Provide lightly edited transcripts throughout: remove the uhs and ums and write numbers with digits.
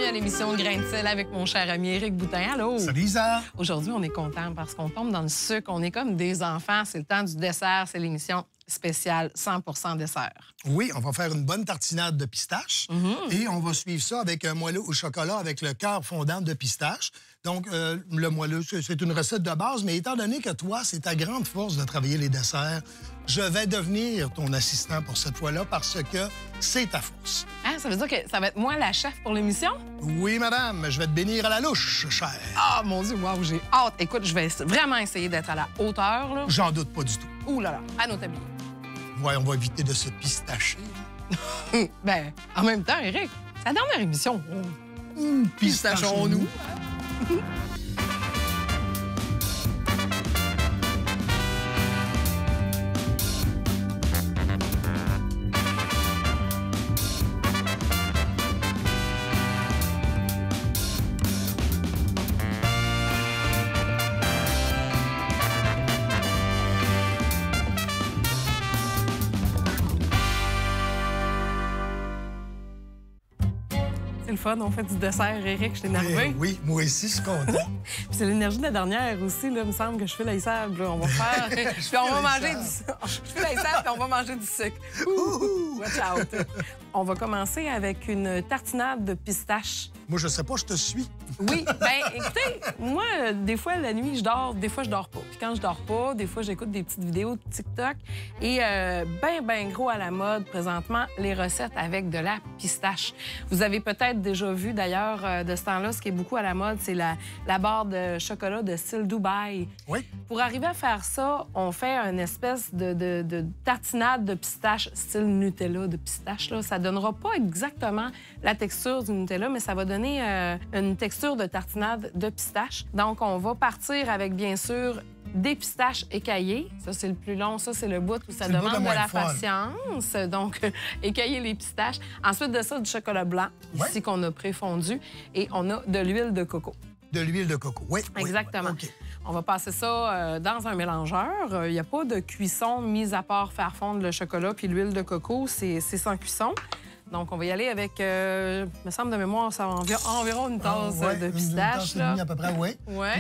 à l'émission Grain de sel avec mon cher ami Éric Boutin. Allô? Salut, Isa. Aujourd'hui, on est content parce qu'on tombe dans le sucre. On est comme des enfants. C'est le temps du dessert. C'est l'émission spéciale 100% dessert. Oui, on va faire une bonne tartinade de pistache et on va suivre ça avec un moelleux au chocolat avec le cœur fondant de pistache. Donc, le moelleux, c'est une recette de base, mais étant donné que toi, c'est ta grande force de travailler les desserts, je vais devenir ton assistant pour cette fois-là parce que c'est ta force. Ah, ça veut dire que ça va être moi la chef pour l'émission? Oui, madame, je vais te bénir à la louche, chère. Ah, mon Dieu, wow, j'ai hâte. Écoute, je vais vraiment essayer d'être à la hauteur, là. J'en doute pas du tout. Ouh là là, à nos tabliers. Ouais, on va éviter de se pistacher. Ben, en même temps, Éric, c'est la dernière émission. Pistachons-nous. C'est le fun, on fait du dessert, Éric, je t'ai énervé. Oui, moi aussi, je suis content. Puis c'est l'énergie de la dernière aussi, là, il me semble que je fais la sable, là. On va faire. Puis on va manger du sucre. Je fais la sable, puis on va manger du sucre. Ouh, watch out. On va commencer avec une tartinade de pistache. Moi, je sais pas, je te suis. Oui, bien, écoutez, moi, des fois, la nuit, je dors, des fois, je dors pas. Puis quand je dors pas, des fois, j'écoute des petites vidéos de TikTok. Et ben gros à la mode, présentement, les recettes avec de la pistache. Vous avez peut-être déjà vu, d'ailleurs, de ce temps-là, ce qui est beaucoup à la mode, c'est la barre de chocolat de style Dubaï. Oui. Pour arriver à faire ça, on fait une espèce de tartinade de pistache style Nutella de pistache. Là. Ça donnera pas exactement la texture du Nutella, mais ça va donner une texture de tartinade de pistache. Donc, on va partir avec, bien sûr, des pistaches écaillées. Ça, c'est le plus long. Ça, c'est le bout où ça demande de la patience. Donc, écailler les pistaches. Ensuite de ça, du chocolat blanc, ici, qu'on a préfondu. Et on a de l'huile de coco. De l'huile de coco, oui. Exactement. Oui, okay. On va passer ça dans un mélangeur. Il n'y a pas de cuisson, mis à part faire fondre le chocolat puis l'huile de coco, c'est sans cuisson. Donc, on va y aller avec, me semble de mémoire, ça environ une tasse de pistache. Une tasse et demie à peu près, oui. Ouais.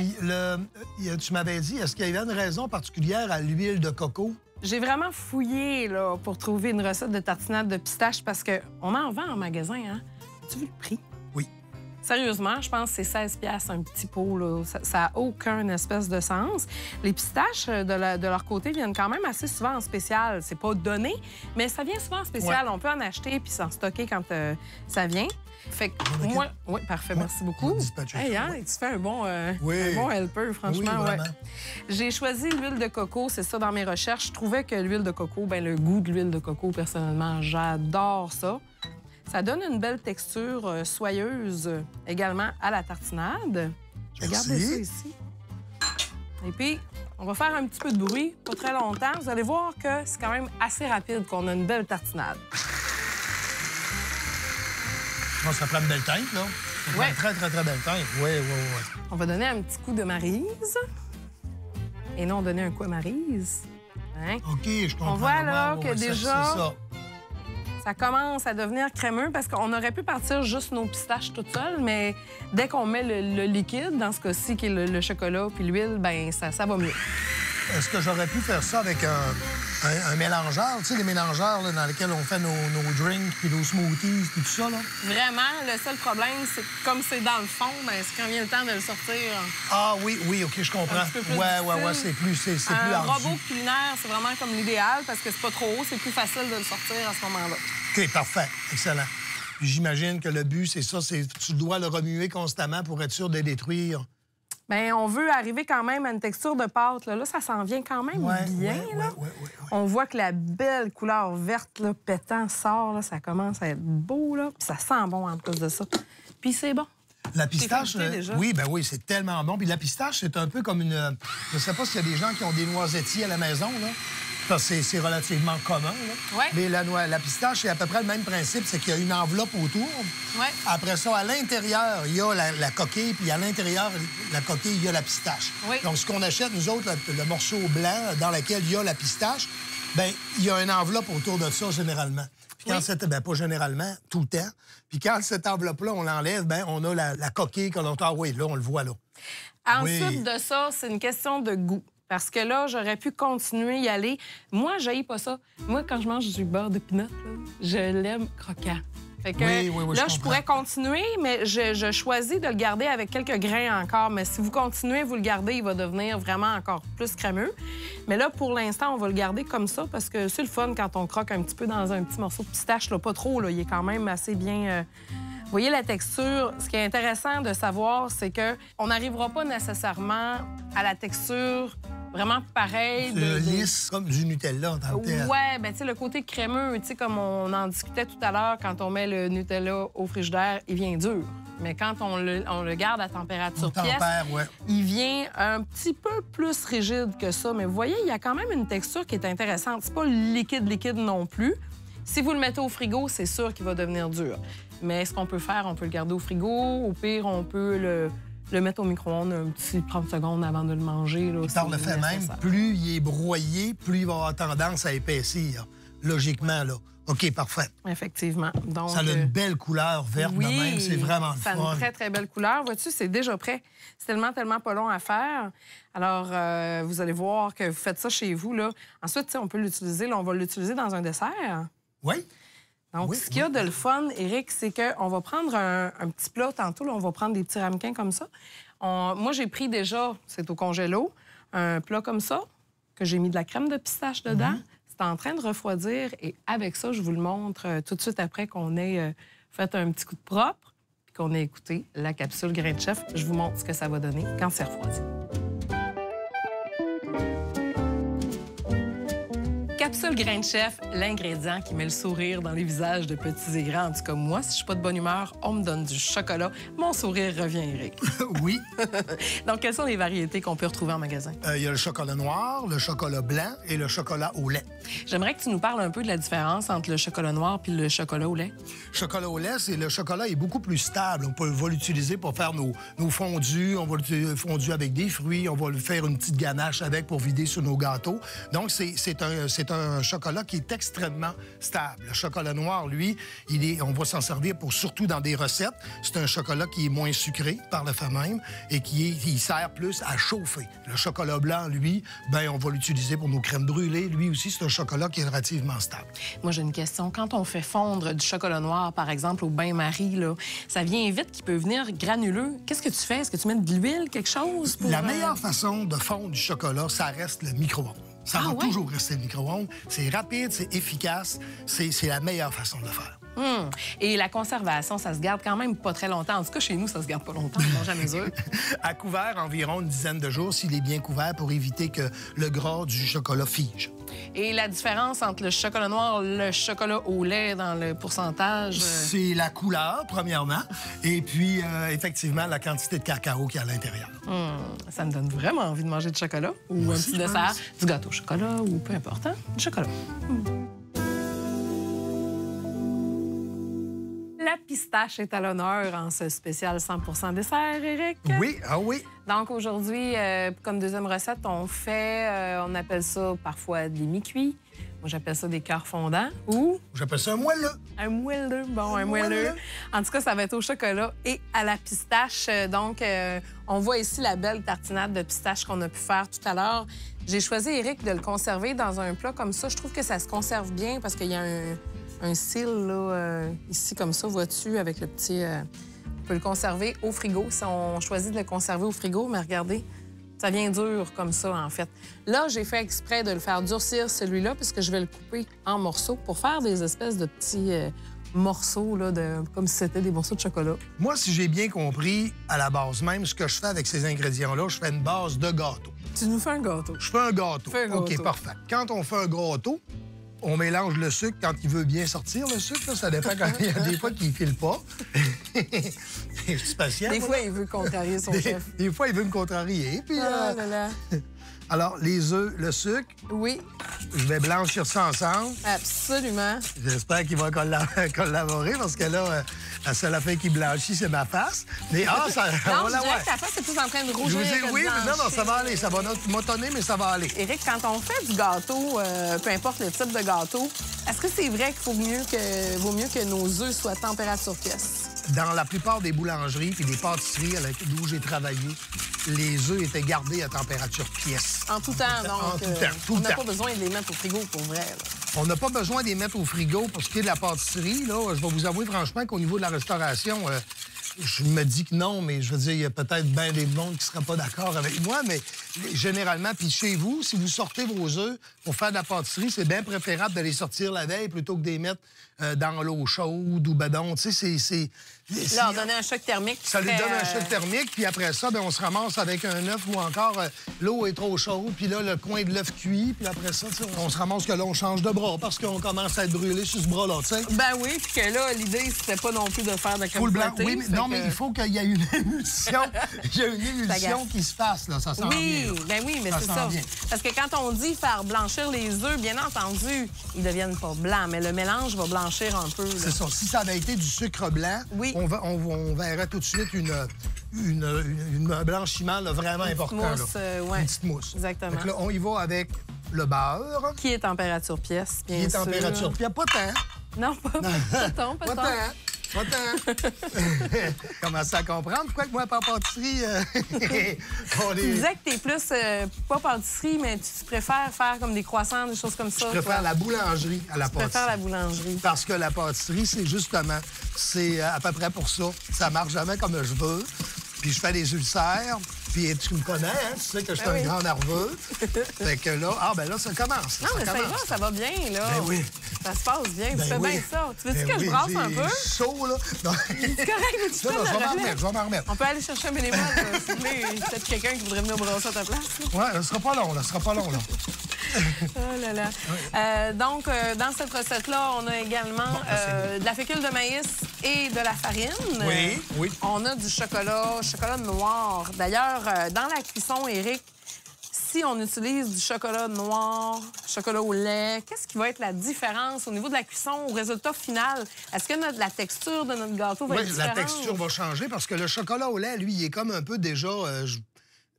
Puis, tu m'avais dit, est-ce qu'il y avait une raison particulière à l'huile de coco? J'ai vraiment fouillé là, pour trouver une recette de tartinade de pistache parce qu'on en vend en magasin. Hein? As-tu vu le prix? Oui. Sérieusement, je pense que c'est 16$ un petit pot. Là. Ça n'a aucun espèce de sens. Les pistaches, de leur côté, viennent quand même assez souvent en spécial. C'est pas donné, mais ça vient souvent en spécial. Ouais. On peut en acheter puis s'en stocker quand ça vient. Fait que moi... Oui, parfait, merci beaucoup. Hey, hein, tu fais un bon helper, franchement. Oui, ouais. J'ai choisi l'huile de coco, c'est ça, dans mes recherches. Je trouvais que l'huile de coco, bien, le goût de l'huile de coco, personnellement, j'adore ça. Ça donne une belle texture soyeuse également à la tartinade. Je vais garder ça ici. Et puis, on va faire un petit peu de bruit, pas très longtemps. Vous allez voir que c'est quand même assez rapide qu'on a une belle tartinade. Bon, ça prend une belle teinte, là. Oui. Très, très, très belle teinte. Oui. On va donner un petit coup de maryse. Et non donner un coup à maryse. Hein? OK, je comprends. On voit là que déjà... Ça commence à devenir crémeux parce qu'on aurait pu partir juste nos pistaches toutes seules, mais dès qu'on met le liquide, dans ce cas-ci, qui est le chocolat puis l'huile, bien, ça va mieux. Est-ce que j'aurais pu faire ça avec un mélangeur? Tu sais, les mélangeurs là, dans lesquels on fait nos drinks puis nos smoothies puis tout ça, là? Vraiment, le seul problème, c'est que comme c'est dans le fond, bien, c'est quand vient le temps de le sortir. Ah oui, OK, je comprends. Ouais, c'est plus un robot culinaire, c'est vraiment comme l'idéal parce que c'est pas trop haut, c'est plus facile de le sortir à ce moment-là. OK, parfait. Excellent. Puis j'imagine que le but, c'est ça, tu dois le remuer constamment pour être sûr de le détruire. Bien, on veut arriver quand même à une texture de pâte. Là, ça s'en vient quand même bien. Ouais. On voit que la belle couleur verte, là, pétant, sort. Là, ça commence à être beau. Là, puis ça sent bon en plus de ça. Puis c'est bon. La pistache, oui, c'est tellement bon. Puis la pistache, c'est un peu comme une... Je sais pas s'il y a des gens qui ont des noisettiers à la maison, là. Parce que c'est relativement commun, là. Ouais. Mais la pistache, c'est à peu près le même principe, c'est qu'il y a une enveloppe autour. Ouais. Après ça, à l'intérieur, il y a la coquille, puis à l'intérieur, la coquille, il y a la pistache. Oui. Donc, ce qu'on achète, nous autres, le morceau blanc dans lequel il y a la pistache, bien, il y a une enveloppe autour de ça, généralement. Quand pas généralement, tout le temps. Puis quand cette enveloppe-là, on l'enlève, on a la coquille qu'on entend. Oui, là, on le voit là. Ensuite de ça, c'est une question de goût. Parce que là, j'aurais pu continuer y aller. Moi, j'haïs pas ça. Moi, quand je mange du beurre de pinot, je l'aime croquant. Fait que là, je pourrais continuer, mais je choisis de le garder avec quelques grains encore. Mais si vous continuez, vous le gardez, il va devenir vraiment encore plus crémeux. Mais là, pour l'instant, on va le garder comme ça parce que c'est le fun quand on croque un petit peu dans un petit morceau de pistache. Là, pas trop, là, il est quand même assez bien... Vous voyez la texture? Ce qui est intéressant de savoir, c'est qu'on n'arrivera pas nécessairement à la texture vraiment pareille. Lisse, comme du Nutella en tant que tel. Ouais, bien, tu sais, le côté crémeux, tu sais, comme on en discutait tout à l'heure, quand on met le Nutella au frigidaire, il vient dur. Mais quand on le garde à température pièce, il vient un petit peu plus rigide que ça. Mais vous voyez, il y a quand même une texture qui est intéressante. C'est pas liquide non plus. Si vous le mettez au frigo, c'est sûr qu'il va devenir dur. Mais ce qu'on peut faire, on peut le garder au frigo. Au pire, on peut le mettre au micro-ondes un petit 30 secondes avant de le manger. Là, par le fait même, plus il est broyé, plus il va avoir tendance à épaissir, logiquement. Là. OK, parfait. Effectivement. Donc, ça a une belle couleur verte de même. C'est vraiment le fun. Ça a une très, très belle couleur. Vois-tu, c'est déjà prêt. C'est tellement pas long à faire. Alors, vous allez voir que vous faites ça chez vous. Là. Ensuite, on peut l'utiliser. On va l'utiliser dans un dessert. Oui. Donc, ce qu'il y a de le fun, Éric, c'est qu'on va prendre un petit plat tantôt. Là, on va prendre des petits ramequins comme ça. Moi, j'ai pris déjà, c'est au congélo, un plat comme ça, que j'ai mis de la crème de pistache dedans. C'est en train de refroidir. Et avec ça, je vous le montre tout de suite après qu'on ait fait un petit coup de propre et qu'on ait écouté la capsule Grain de Chef. Je vous montre ce que ça va donner quand c'est refroidi. Capsule Grain de Chef, l'ingrédient qui met le sourire dans les visages de petits et grands. En tout cas, moi, si je suis pas de bonne humeur, on me donne du chocolat. Mon sourire revient, Éric. Oui. Donc, quelles sont les variétés qu'on peut retrouver en magasin? Il y a le chocolat noir, le chocolat blanc et le chocolat au lait. J'aimerais que tu nous parles un peu de la différence entre le chocolat noir et le chocolat au lait. Le chocolat au lait, c'est le chocolat est beaucoup plus stable. On va l'utiliser pour faire nos fondus. On va le fondu avec des fruits. On va le faire une petite ganache avec pour vider sur nos gâteaux. Donc, c'est un chocolat qui est extrêmement stable. Le chocolat noir, lui, on va s'en servir surtout dans des recettes. C'est un chocolat qui est moins sucré par le fait même et il sert plus à chauffer. Le chocolat blanc, lui, on va l'utiliser pour nos crèmes brûlées. Lui aussi, c'est un chocolat qui est relativement stable. Moi, j'ai une question. Quand on fait fondre du chocolat noir, par exemple, au bain-marie, là, ça vient vite qu'il peut venir granuleux. Qu'est-ce que tu fais? Est-ce que tu mets de l'huile, quelque chose? La meilleure façon de fondre du chocolat, ça reste le micro-ondes. Ça va toujours rester le micro-ondes. C'est rapide, c'est efficace. C'est la meilleure façon de le faire. Et la conservation, ça se garde quand même pas très longtemps. En tout cas, chez nous, ça se garde pas longtemps. On mange à mesure. À couvert, environ une dizaine de jours, s'il est bien couvert, pour éviter que le gras du chocolat fige. Et la différence entre le chocolat noir et le chocolat au lait dans le pourcentage? C'est la couleur, premièrement, et puis, effectivement, la quantité de cacao qu'il y a à l'intérieur. Ça me donne vraiment envie de manger du chocolat ou un petit dessert, du gâteau au chocolat ou peu importe, hein? Du chocolat. La pistache est à l'honneur en ce spécial 100% dessert, Éric. Oui, oui. Donc aujourd'hui, comme deuxième recette, on fait, on appelle ça parfois des mi-cuits. Moi, j'appelle ça des cœurs fondants ou... J'appelle ça un moelleux. Un moelleux, bon, un moelleux. En tout cas, ça va être au chocolat et à la pistache. Donc, on voit ici la belle tartinade de pistache qu'on a pu faire tout à l'heure. J'ai choisi, Éric, de le conserver dans un plat comme ça. Je trouve que ça se conserve bien parce qu'il y a un cil, là, ici, comme ça, vois-tu, avec le petit... on peut le conserver au frigo. Si on choisit de le conserver au frigo, mais regardez, ça vient dur comme ça, en fait. Là, j'ai fait exprès de le faire durcir, celui-là, puisque je vais le couper en morceaux pour faire des espèces de petits morceaux, là, comme si c'était des morceaux de chocolat. Moi, si j'ai bien compris, à la base même, ce que je fais avec ces ingrédients-là, je fais une base de gâteau. Tu nous fais un gâteau? Je fais un gâteau. Fais un gâteau. OK, parfait. Quand on fait un gâteau, on mélange le sucre quand il veut bien sortir, le sucre. Là, ça dépend quand il y a des fois qu'il ne file pas. Je suis patient. Des fois, il veut contrarier son chef. Des fois, il veut me contrarier. Puis, là. Alors, les œufs, le sucre, Oui, je vais blanchir ça ensemble. absolument. J'espère qu'il va collaborer parce que là, la seule affaire qui blanchit, c'est ma face. Mais ça... Non, voilà, je dirais que ta face est plus en train de rougir. Oui, que de mais non, blanchir. ça va aller. Ça va m'autonner, mais ça va aller. Éric, quand on fait du gâteau, peu importe le type de gâteau, est-ce que c'est vrai qu'il vaut mieux que nos œufs soient température pièce? Dans la plupart des boulangeries et des pâtisseries où j'ai travaillé, les œufs étaient gardés à température pièce. En tout temps, donc. En tout temps, tout on le n'a temps. pas besoin de les mettre au frigo pour vrai. Là. On n'a pas besoin de les mettre au frigo pour ce qui est de la pâtisserie. Là, je vais vous avouer franchement qu'au niveau de la restauration, je me dis que non, mais je veux dire, il y a peut-être bien des mondes qui ne seraient pas d'accord avec moi, mais généralement, puis chez vous, si vous sortez vos œufs pour faire de la pâtisserie, c'est bien préférable de les sortir la veille plutôt que de les mettre dans l'eau chaude ou bedon. Tu sais, c'est... Leur donner un choc thermique. Ça lui donne un choc thermique, puis après ça, bien, on se ramasse avec un œuf ou encore l'eau est trop chaude, puis là, le coin de l'œuf cuit, puis après ça, on se ramasse que là, on change de bras parce qu'on commence à être brûlé sur ce bras-là, tu sais. Ben oui, puis que là, l'idée, c'était pas non plus de faire de la crème Full blanc, fouettée, oui, mais, non, mais il faut qu'il y ait une émulsion. Il y a une émulsion qui se fasse, là, ça sent bien. Là. Ben oui, mais c'est sent ça. bien. Parce que quand on dit faire blanchir les œufs, bien entendu, ils deviennent pas blancs, mais le mélange va blanchir un peu. Là. C'est ça. Si ça avait été du sucre blanc, Oui. on verrait tout de suite un blanchiment là, vraiment important. Mousse, là. ouais. Une petite mousse. Exactement. Donc là, on y va avec le beurre. Qui est température pièce, bien Qui est sûr. température. Puis il n'y a pas tant. Non, pas tant, pas Pas tant. tant. Pas tant. Commencez à comprendre pourquoi que moi, pas pâtisserie, on Tu est... disais que t'es plus, pas pâtisserie, mais tu préfères faire comme des croissants, des choses comme ça. Je préfère la boulangerie à la Je préfère pâtisserie. la boulangerie. Parce que la pâtisserie, c'est à peu près pour ça. Ça marche jamais comme je veux. Puis je fais des ulcères. Puis tu me connais, hein? Tu sais que je suis Ben oui. un grand nerveux. Fait que là, là, ça commence. Non, mais ça va bien, là. Ben oui. Ça se passe bien. Tu Ben fais oui. bien ça. Tu veux-tu Ben que oui, je brasse un j'ai peu? chaud, là. Non. C'est correct, mais tu Non, peux non, le je vais m'en relais. remettre, je vais m'en remettre. On peut aller chercher un bénévole, s'il vous plaît. Peut-être quelqu'un qui voudrait venir brasser à ta place. là. Ouais, ça sera pas long, là. Ça sera pas long, là. Oh là là. Donc, dans cette recette-là, on a également de la fécule de maïs et de la farine. Oui, oui. On a du chocolat noir. D'ailleurs, dans la cuisson, Éric, si on utilise du chocolat noir, chocolat au lait, qu'est-ce qui va être la différence au niveau de la cuisson, au résultat final? Est-ce que la texture de notre gâteau va Oui, être différente? la texture va changer parce que le chocolat au lait, lui, il est comme un peu déjà... je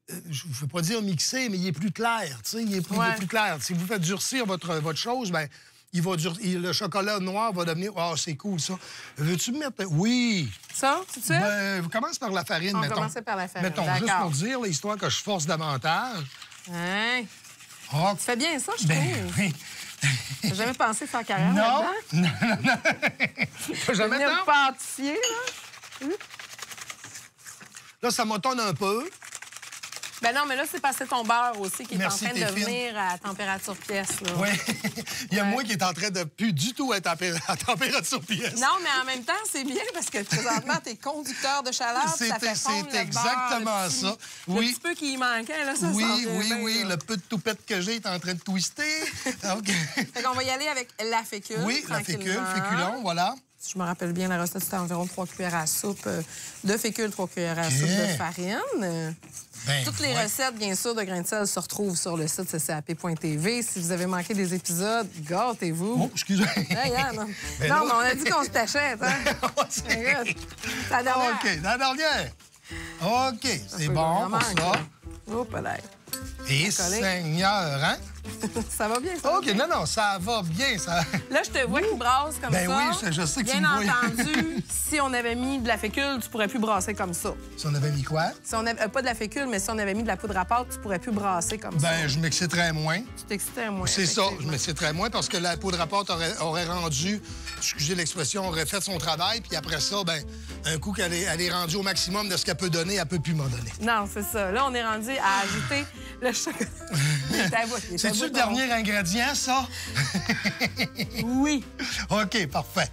ne veux pas dire mixé, mais il est plus clair. Tu sais, il est plus clair. Si vous faites durcir votre chose, bien, le chocolat noir va devenir... Ah, c'est cool, ça. Veux-tu me mettre... Oui. Ça, tout de suite? Ben, commence par la farine, On mettons. commence par la farine, Mettons, juste d'accord. pour dire, là, histoire que je force davantage. Hein? Ah, Tu fais bien ça, je ben, trouve. oui. J'ai jamais pensé faire carrière Non, là-dedans. non. Jamais Devenir tant. pâtissier, là. Là, ça m'autonne un peu. Ben non, mais là, c'est passé ton beurre aussi qui est Merci, en train t'es de fine. venir à température pièce. Là. Oui. Il y a Ouais. moi qui est en train de plus du tout être à température pièce. Non, mais en même temps, c'est bien parce que présentement, t'es conducteur de chaleur, puis ça fait fondre C'est le exactement beurre, le petit- ça. Le Oui. petit peu qui y manquait, là, ça Oui, s'en vient oui, bien, oui. là. Le peu de toupette que j'ai est en train de twister. Donc... Fait qu'on va y aller avec la fécule, Oui, la fécule, tranquillement. féculon, voilà. Si je me rappelle bien, la recette, c'était environ 3 cuillères à soupe de fécule, 3 cuillères à soupe de farine. Ben, Toutes les ouais. recettes, bien sûr, de grains de sel se retrouvent sur le site ccap.tv. Si vous avez manqué des épisodes, gâtez-vous. Oh, excusez. Hey, Yann, non, Ben non, là- mais on a dit qu'on se t'achète, hein? Regarde, la dernière. OK, la dernière. OK, c'est bon pour ça. Hop là. Et Collé. Seigneur, hein? Ça va bien, ça? va OK, bien? non, ça va bien, ça... Là, je te vois qui brasse comme Ben ça. oui, je sais que tu Bien me vois. entendu, si on avait mis de la fécule, tu pourrais plus brasser comme ça. Si on avait mis quoi? Si on avait, pas de la fécule, mais si on avait mis de la poudre à pâte, tu pourrais plus brasser comme ça. Ben, je m'exciterais moins. Tu t'excitais moins. C'est ça, je effectivement. m'exciterais moins parce que la poudre à pâte aurait rendu, excusez l'expression, aurait fait son travail, puis après ça, ben, un coup qu'elle est rendue au maximum de ce qu'elle peut donner, elle peut plus m'en donner. Non, c'est ça. Là, on est rendu à ajouter le chocolat. Il est à bout, il est à C'est-tu bout, le ton- dernier ingrédient, ça? Oui. OK, parfait.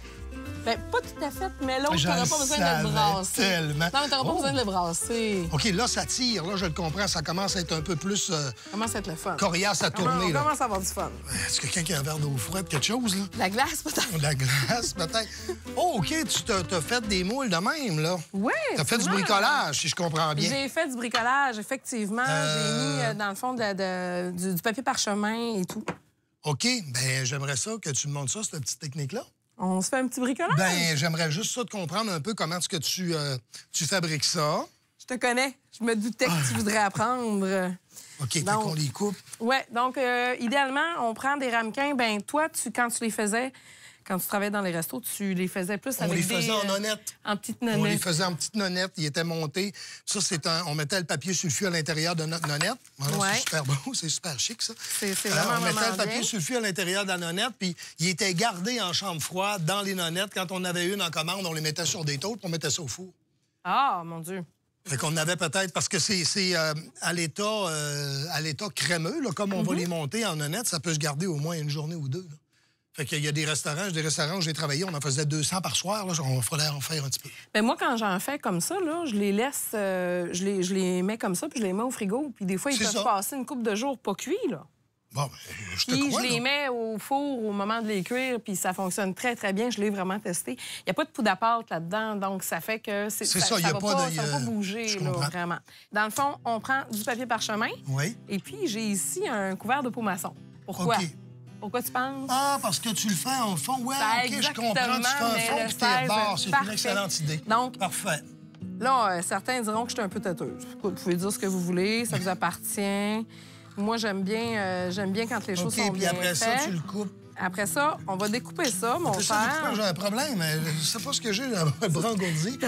Ben, pas tout à fait, mais l'autre, Je t'auras le pas besoin de le savais brasser. tellement. Non, t'auras pas besoin de le brasser. OK, là, ça tire. Là, je le comprends. Ça commence à être un peu plus Comment ça va être le fun? coriace à tourner. On Là. commence à avoir du fun. Est-ce que quelqu'un qui a un verre d'eau froide, quelque chose, là? La glace, peut-être? De la glace, peut-être. Oh, OK, tu t'as fait des moules de même, là. Oui. T'as fait du bricolage, si je comprends bien. J'ai fait du bricolage, effectivement. J'ai mis, dans le fond, du papier parchemin et tout. OK, bien, j'aimerais ça que tu me montres ça, cette petite technique-là. On se fait un petit bricolage? Ben, j'aimerais juste ça de comprendre un peu comment est-ce que tu fabriques ça. Je te connais. Je me doutais que tu voudrais apprendre. OK, fait Donc, qu'on les coupe. Oui, donc, idéalement, on prend des ramequins. Ben toi, quand tu les faisais, quand tu travaillais dans les restos, tu les faisais plus On avec les faisait en nonnette. en petites On les nonettes. faisait en petites nonnettes. Ils étaient montés. Ça, on mettait le papier sulfure à l'intérieur de notre nonnette. Voilà, Ouais. c'est super beau. C'est super chic, ça. C'est vraiment, On mettait vraiment le papier bien. sulfure à l'intérieur de la nonnette, puis ils étaient gardés en chambre froide dans les nonnettes. Quand on avait une en commande, on les mettait sur des tôles, puis on mettait ça au four. Ah, mon Dieu. Fait qu'on avait peut-être... Parce que c'est à l'état crémeux, là, comme on va les monter en nonnette, ça peut se garder au moins une journée ou deux, là. Fait qu'il y a des restaurants où j'ai travaillé, on en faisait 200 par soir. Là, on fallait en faire un petit peu. Ben moi, quand j'en fais comme ça, là, je les laisse, je les mets comme ça, puis je les mets au frigo. Puis des fois, ils C'est peuvent ça. passer une couple de jours pas cuits, là. Bon, ben, je te Puis crois, je les là. mets au four au moment de les cuire, puis ça fonctionne très, très bien. Je l'ai vraiment testé. Il n'y a pas de poudre à pâte là-dedans, donc ça fait que C'est ça, y a va pas de- ça va pas bouger, je là, comprends. vraiment. Dans le fond, on prend du papier parchemin, Oui. et puis j'ai ici un couvert de peau maçon. Pourquoi? OK. Pourquoi tu penses? Ah, parce que tu le fais en fond. Ouais, Ben, OK, je comprends. Tu fais un exactement, fond, mais puis le t'es à 16, bord. C'est une parfait. excellente idée. Donc, Parfait. là, certains diront que je suis un peu têteuse. Écoute, vous pouvez dire ce que vous voulez, ça vous appartient. Moi, j'aime bien quand les choses OK, sont puis bien après ça, faites. tu le coupes. Après ça, on va découper ça, mon Après ça, j'ai cher. j'ai un problème. Je sais pas ce que j'ai, un bras engourdi.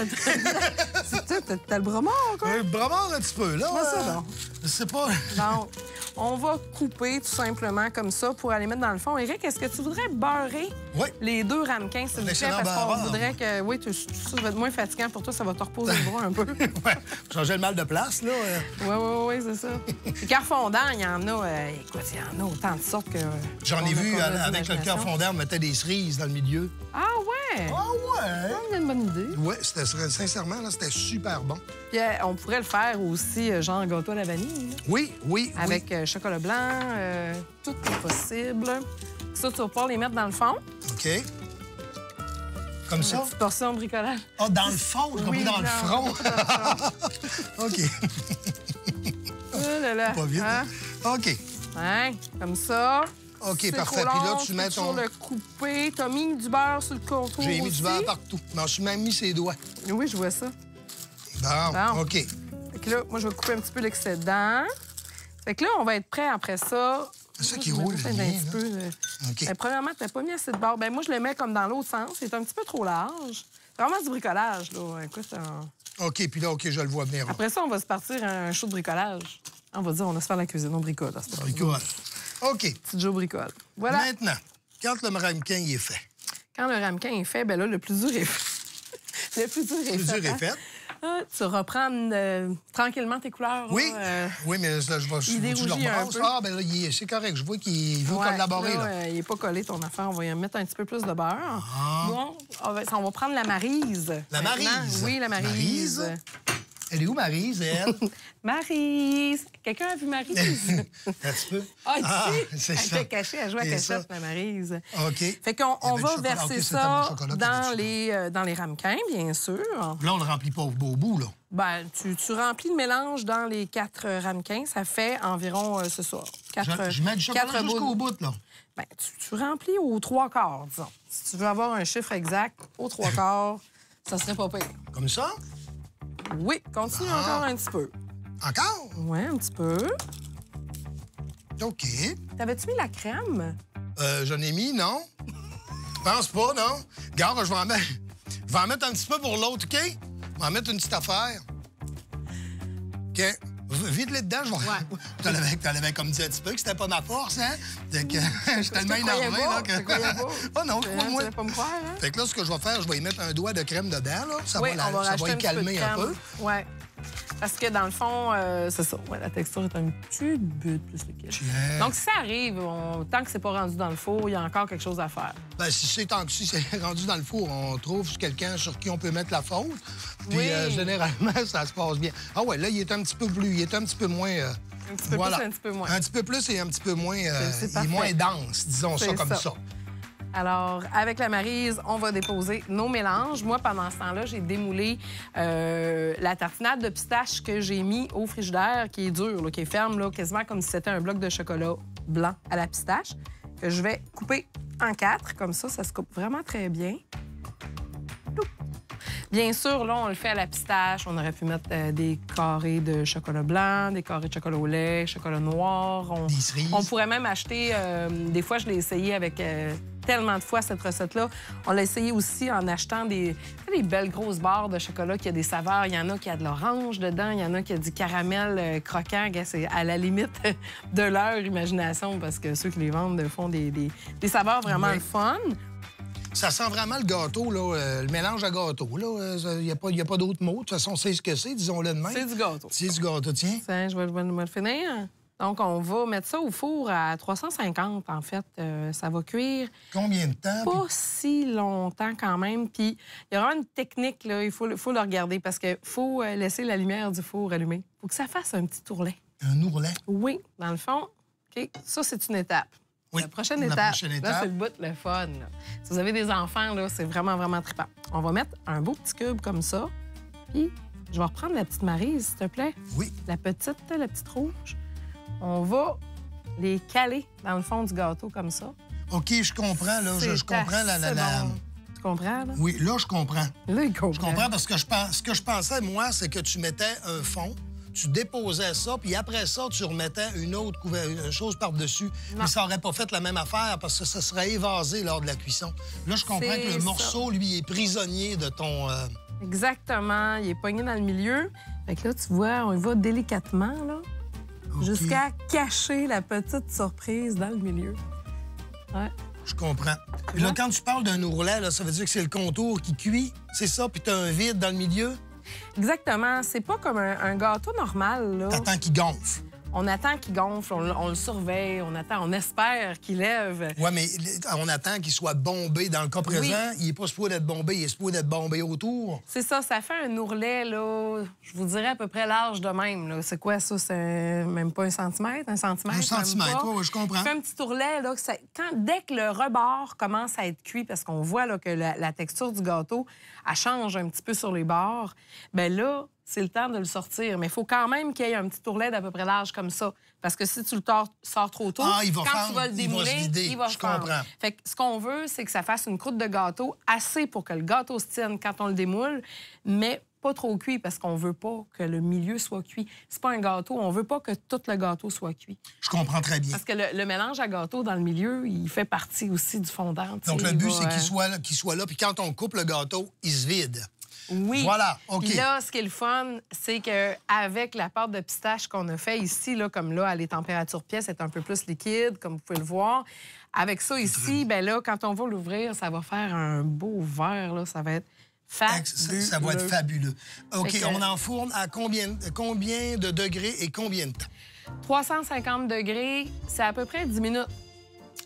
T'as le bras mort, quoi? Un bras mort un petit peu, là. Comment ça, donc? Je sais pas. Donc, on va couper tout simplement comme ça pour aller mettre dans le fond. Éric, est-ce que tu voudrais beurrer Oui. les deux ramequins, s'il vous plaît? excellent Parce qu'on beurreur. voudrait que... Oui, ça va être moins fatigant pour toi, ça va te reposer le bras un peu. Ouais. Changer le mal de place, là. Oui, c'est ça. Les cœurs fondants, il y en a... écoute, il y en a autant de sortes que... J'en ai qu'on a- vu qu'on a avec le cœur d'imagination. fondant, on mettait des cerises dans le milieu. Ah ouais! Ah ouais? C'est une bonne idée. Ouais, sincèrement, là, c'était super bon. Puis on pourrait le faire aussi, genre gâteau à la vanille, là, Oui, oui, avec chocolat blanc. Tout est possible. Ça, tu vas pouvoir les mettre dans le fond. oui. OK. Comme Une ça? petite portion de bricolage. Ah, dans le fond, j'ai compris Oui, dans le non, front. OK. Oh là là. Pas vite. Hein? OK. Hein? Comme ça. OK, C'est parfait. trop Puis là, long, tu mets toujours ton... le couper. T'as mis du beurre sur le contour J'ai mis aussi. du beurre partout. Je m'en suis même mis ses doigts. Oui, je vois ça. Bon, Bon. OK. Fait que là, moi, je vais couper un petit peu l'excédent. Fait que là, on va être prêt après ça. C'est ça qui Je vais roule mettre bien, un petit là. peu. OK. Ben, premièrement, t'as pas mis assez de beurre. Ben, moi, je le mets comme dans l'autre sens. C'est un petit peu trop large. C'est vraiment du bricolage, là. Écoute, OK, puis là, OK, je le vois venir. après ça, on va se partir un show de bricolage. On va dire, on va se faire la cuisine, on bricole. là, c'est pas Bricole. OK. Petit Joe bricole. Voilà. Maintenant, quand le ramequin il est fait, Quand le ramequin est fait, ben là, le plus dur est fait. Le plus dur est le fait. dur est hein? fait. Ah, tu reprends tranquillement tes couleurs. Oui, là, oui, mais là, je vais il le dérougit un rebrasse. peu. Ah, ben là, c'est correct. Je vois qu'il veut ouais, collaborer, là. il n'est pas collé, ton affaire. On va y mettre un petit peu plus de beurre. Ah. Bon, on va prendre la marise. La maintenant. Maryse. Oui, la Maryse. Maryse? Elle est où, Maryse, elle? Maryse. Quelqu'un a vu Maryse? Un petit peu. Ah, ici? c'est Elle ça. était cachée, elle jouait à C'est ça. cachette, la Maryse. OK. Fait qu'on Il y avait on du va chocolat. verser OK, c'était ça mon chocolat qui avait dans les ramequins, bien sûr. Là, on le remplit pas au beau bout, là. Ben, tu remplis le mélange dans les 4 ramequins. Ça fait environ, ce soir, 4 Je mets du chocolat quatre jusqu'au boules. bout, là. Ben, tu remplis aux 3/4, disons. Si tu veux avoir un chiffre exact, aux 3/4, ça serait pas pire. Comme ça? Oui, continue encore un petit peu. Encore? Oui, un petit peu. OK. T'avais-tu mis la crème? J'en ai mis, non? Pense pas, non? Regarde, je vais en mettre un petit peu pour l'autre, OK? Je vais en mettre une petite affaire. OK. Vide-les dedans, je vais... Ouais. T'en avais comme dit un petit peu que c'était pas ma force, hein? Fait que je suis tellement énervé, là, que... Je te croyais pas. Oh non, Tu crois-moi. vas pas me croire, hein? Fait que là, ce que je vais faire, je vais y mettre un doigt de crème dedans, là. Ça oui, va, on va ça rajouter va y un petit peu de calmer un crème. peu. Ouais. Parce que dans le fond, c'est ça. Ouais, la texture est un petit peu plus liquide. Tiens. Donc, si ça arrive, tant que c'est pas rendu dans le four, il y a encore quelque chose à faire. Ben, si c'est rendu dans le four, on trouve quelqu'un sur qui on peut mettre la faute. Puis Oui. Généralement, ça se passe bien. Ah ouais, là, il est un petit peu plus, il est un petit peu moins... Un petit peu voilà. plus, un petit peu moins. Un petit peu plus et un petit peu moins... C'est il est moins dense, disons ça C'est comme ça. Alors, avec la Maryse, on va déposer nos mélanges. Moi, pendant ce temps-là, j'ai démoulé la tartinade de pistache que j'ai mis au frigidaire, qui est dure, là, qui est ferme, là, quasiment comme si c'était un bloc de chocolat blanc à la pistache, que je vais couper en 4. Comme ça se coupe vraiment très bien. Bien sûr, là, on le fait à la pistache. On aurait pu mettre des carrés de chocolat blanc, des carrés de chocolat au lait, chocolat noir. Des cerises. On pourrait même acheter... des fois, je l'ai essayé avec tellement de fois, cette recette-là. On l'a essayé aussi en achetant des belles grosses barres de chocolat qui a des saveurs. Il y en a qui a de l'orange dedans, il y en a qui a du caramel croquant. C'est à la limite de leur imagination parce que ceux qui les vendent font des saveurs vraiment le fun. Ça sent vraiment le gâteau, là, le mélange à gâteau. Il n'y a pas d'autre mot. De toute façon, c'est ce que c'est, disons-le de même. C'est du gâteau. C'est du gâteau, tiens. Tiens, je vais le finir. Donc, on va mettre ça au four à 350, en fait. Ça va cuire Combien de temps? pas si longtemps quand même. Puis, il y aura une technique, là, il faut le regarder parce qu'il faut laisser la lumière du four allumée. Il faut que ça fasse un petit ourlet. Un ourlet? Oui, dans le fond. OK, ça, c'est une étape. Oui, La prochaine la étape, prochaine là, étape. c'est le bout, le fun. Là. Si vous avez des enfants, là, c'est vraiment, vraiment trippant. On va mettre un beau petit cube comme ça. Puis, je vais reprendre la petite Maryse, s'il te plaît. Oui. La petite rouge. On va les caler dans le fond du gâteau comme ça. OK, je comprends, là. Je C'est comprends la... assez bon. Tu comprends, là? Oui, là, je comprends. Là, il comprend. Je comprends parce que ce que je pensais, moi, c'est que tu mettais un fond, tu déposais ça, puis après ça, tu remettais une autre chose par-dessus. Mais ça n'aurait pas fait la même affaire parce que ça serait évasé lors de la cuisson. Là, je comprends que le morceau, lui, est prisonnier de ton... Exactement. Il est pogné dans le milieu. Fait que là, tu vois, on y va délicatement, là, OK. jusqu'à cacher la petite surprise dans le milieu. Ouais. Je comprends. Puis là, quand tu parles d'un ourlet, là, ça veut dire que c'est le contour qui cuit, c'est ça? Puis tu as un vide dans le milieu? Exactement. C'est pas comme un gâteau normal, là. T'attends qu'il gonfle. On attend qu'il gonfle, on le surveille, on espère qu'il lève. Oui, mais on attend qu'il soit bombé. Dans le cas présent, il n'est pas supposé d'être bombé, il est supposé d'être bombé autour. C'est ça fait un ourlet, là, je vous dirais à peu près large de même. Là. C'est quoi ça? C'est même pas un centimètre? Un centimètre? Un centimètre, oui, je comprends. Ça fait un petit ourlet, là, dès que le rebord commence à être cuit, parce qu'on voit là, que la texture du gâteau, elle change un petit peu sur les bords, bien là, c'est le temps de le sortir. Mais il faut quand même qu'il y ait un petit ourlet d'à peu près large comme ça. Parce que si tu le sors trop tôt, il va quand fendre, tu vas le démouler, il va se vider. Je comprends. Fait que ce qu'on veut, c'est que ça fasse une croûte de gâteau assez pour que le gâteau se tienne quand on le démoule, mais pas trop cuit parce qu'on veut pas que le milieu soit cuit. C'est pas un gâteau, on veut pas que tout le gâteau soit cuit. Je comprends très bien. Parce que le mélange à gâteau dans le milieu, il fait partie aussi du fondant. Donc le but, c'est qu'il soit là, puis quand on coupe le gâteau, il se vide. Oui. Voilà, OK. Puis là, ce qui est le fun, c'est qu'avec la pâte de pistache qu'on a fait ici, là, comme là, à les températures pièce, est un peu plus liquide, comme vous pouvez le voir. Avec ça ici, bien là, quand on va l'ouvrir, ça va faire un beau verre, là. Ça va être fabuleux. Ça va être fabuleux. OK, que... on enfourne à combien de degrés et combien de temps? 350 degrés, c'est à peu près 10 minutes.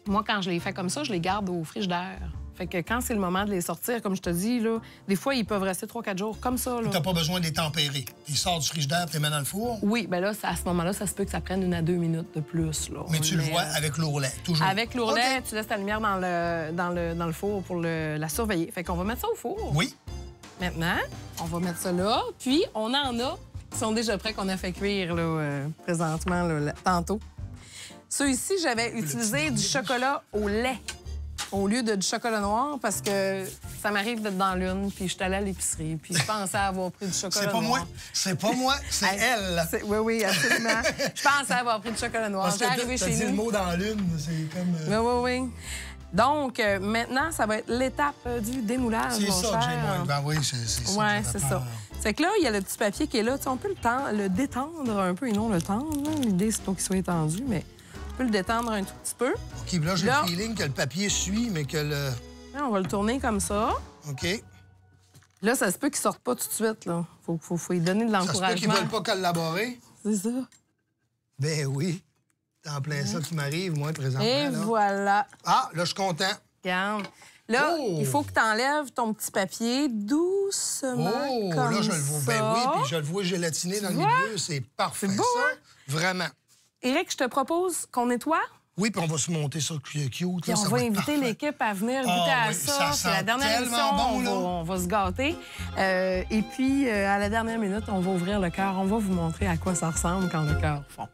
Moi, quand je les fais comme ça, je les garde au frigidaire. Fait que quand c'est le moment de les sortir, comme je te dis, là, des fois, ils peuvent rester 3-4 jours comme ça. Tu n'as pas besoin de les tempérer. Tu sors du frigidaire, tu les mets dans le four? Oui, bien là, à ce moment-là, ça se peut que ça prenne 1 à 2 minutes de plus. Là. Mais tu le vois avec l'ourlet, toujours? Avec l'ourlet, OK. tu laisses ta lumière dans le four pour la surveiller. Fait qu'on va mettre ça au four. Oui. Maintenant, on va mettre ça là. Puis, on en a qui sont déjà prêts, qu'on a fait cuire là, présentement, là, tantôt. Ceux ici, j'avais utilisé du chocolat au lait au lieu de du chocolat noir parce que ça m'arrive d'être dans l'une, puis je suis allée à l'épicerie, puis je pensais avoir pris du chocolat noir. C'est pas moi, c'est elle. Oui, oui, absolument. Je pensais avoir pris du chocolat noir. Parce que arrivé t'as chez dit nous. le mot dans l'une, c'est comme... Oui, oui, oui. Donc, maintenant, ça va être l'étape du démoulage, C'est mon ça cher. que j'ai moins. Ben oui, c'est ça. Oui, que c'est j'avais ça. peur. C'est que là, il y a le petit papier qui est là. Tu sais, on peut le détendre un peu et non le tendre. Là. L'idée, c'est pas qu'il soit étendu, mais on peut le détendre un tout petit peu. OK, là, j'ai le feeling que le papier suit, mais que le... Là, on va le tourner comme ça. OK. Là, ça se peut qu'ils sortent pas tout de suite, là. Faut lui donner de Ça se peut l'encouragement. qu'ils veulent pas collaborer. C'est ça. Ben oui. C'est en plein ça qui m'arrive, moi, présentement. Et là. voilà. Ah, là, je suis content. Regarde. Là, Oh! il faut que tu enlèves ton petit papier doucement. Oh, comme là, je le vois. ça. Ben oui, puis je le vois gelatiné dans le vois? milieu. C'est parfait, C'est beau, ça. hein? Vraiment. Éric, je te propose qu'on nettoie. Oui, puis on va se monter ça cute. Puis là, on ça va être inviter parfait. l'équipe à venir goûter Ah à oui, ça. ça C'est la sent dernière tellement émission. bon, là. On va se gâter. Et puis, à la dernière minute, on va ouvrir le cœur. On va vous montrer à quoi ça ressemble quand le cœur fond.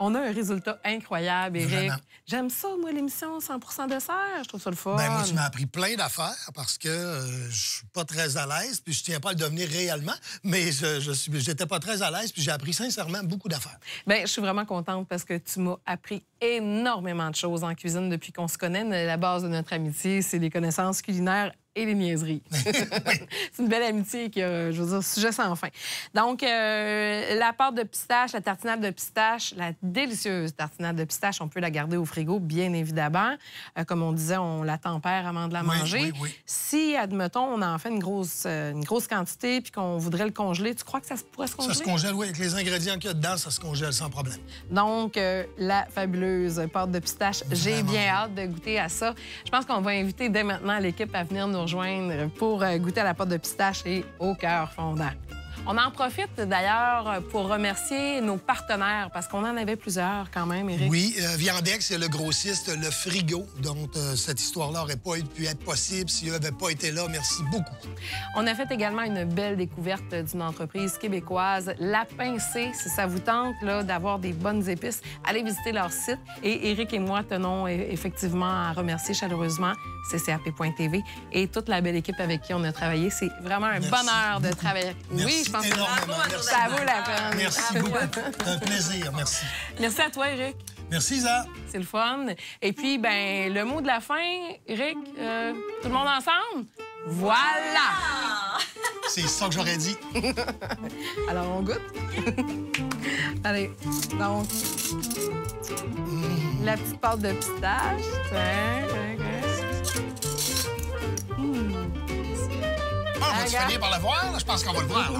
On a un résultat incroyable, Éric. Vraiment. J'aime ça, moi, l'émission 100% dessert. Je trouve ça le fun. Ben moi, tu m'as appris plein d'affaires parce que je suis pas très à l'aise, puis je tiens pas à le devenir réellement, mais j'étais pas très à l'aise, puis j'ai appris sincèrement beaucoup d'affaires. Bien, je suis vraiment contente parce que tu m'as appris énormément de choses en cuisine depuis qu'on se connaît. La base de notre amitié, c'est les connaissances culinaires et les niaiseries. C'est une belle amitié qui a, je veux dire, sujet sans fin. Donc, la pâte de pistache, la tartinade de pistache, la délicieuse tartinade de pistache, on peut la garder au frigo, bien évidemment. Comme on disait, on la tempère avant de la manger. Oui. Si, admettons, on en fait une grosse quantité puis qu'on voudrait le congeler, tu crois que ça pourrait se congeler? Ça se congèle, oui. Avec les ingrédients qu'il y a dedans, ça se congèle sans problème. Donc, la fabuleuse pâte de pistache. J'ai bien hâte de goûter à ça. Je pense qu'on va inviter dès maintenant l'équipe à venir nous rejoindre pour goûter à la pâte de pistache et au cœur fondant. On en profite d'ailleurs pour remercier nos partenaires parce qu'on en avait plusieurs quand même, Éric. Oui, Viandex, c'est le grossiste, le frigo, dont cette histoire-là n'aurait pas pu être possible s'il n'avait pas été là. Merci beaucoup. On a fait également une belle découverte d'une entreprise québécoise, La Pincée. Si ça vous tente d'avoir des bonnes épices, allez visiter leur site. Et Éric et moi tenons effectivement à remercier chaleureusement ccap.tv et toute la belle équipe avec qui on a travaillé. C'est vraiment un bonheur de travailler. Merci oui, je pense énormément. que ça vaut la peine. Merci beaucoup. C'est un plaisir. Merci. Merci à toi, Éric. Merci, Isa. C'est le fun. Et puis, ben, le mot de la fin, Éric, tout le monde ensemble? Voilà! C'est ça que j'aurais dit. Alors, on goûte? Allez, donc, la petite pâte de pistache. On va-tu finir par le voir? Là? Je pense qu'on va le voir. Là.